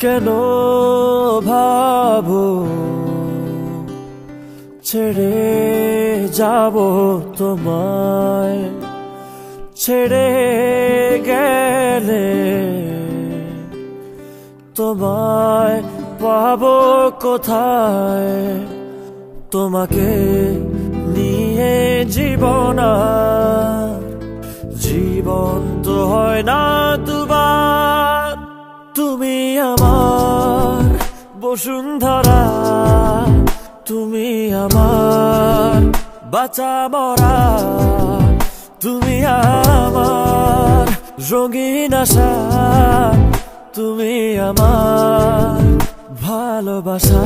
কেন ভাবো ছেড়ে যাব তোমায়, ছেড়ে গেলে তোমায় পাবো কোথায়? তোমাকে নিয়ে জীবন জীবন তো হয় না দুবার। তুমি আমার বসুন্ধরা, তুমি আমার বাঁচা মরা, তুমি আমার রঙিন আশা, তুমি আমার ভালোবাসা।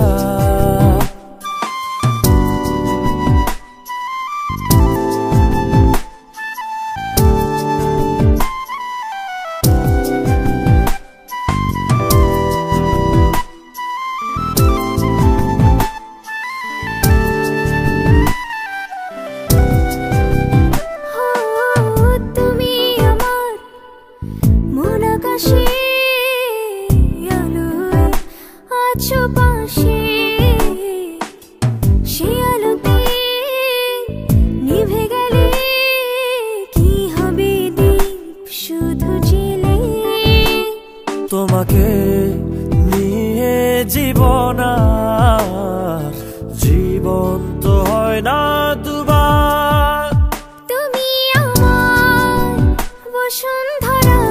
তোমাকে নিয়ে জীবন জীবন তো হয় না দুবার। তুমি আমার বসুন্ধরা,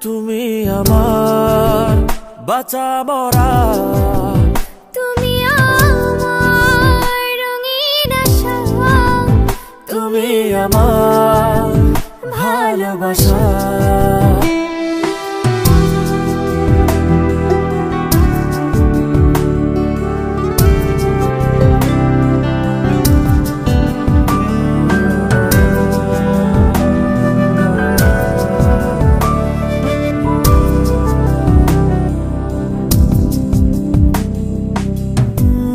তুমি আমার বাঁচা মরা, তুমি আমার রঙিন আশা, তুমি আমার ভালোবাসা।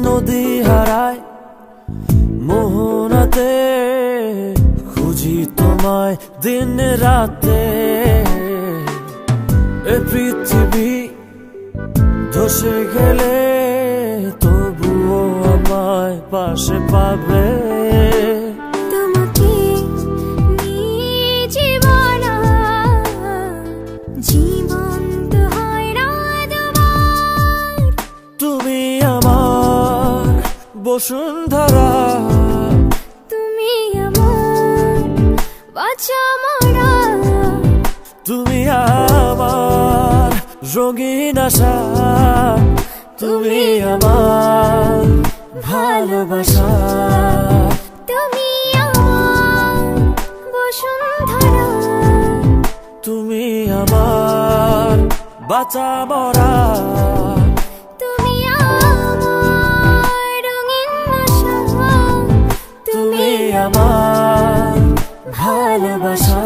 নদী হারায় মোহনাতে, খুঁজি তোমায় দিন রাতে। এ পৃথিবী ধসে গেলে তবুও আমায় পাশে পাবে। তোমাকে নিয়ে জীবন জীবন তো হয় না দুবার। তুমি আমার বসুন্ধরা, তুমি আমার বাঁচা মরা, তুমি আমার রঙিন আশা, তুমি আমার ভালোবাসা। তুমি আমার বসুন্ধরা, তুমি আমার বাঁচা মরা, তুমি আমার রঙিন আশা, তুমি আমার ভালোবাসা।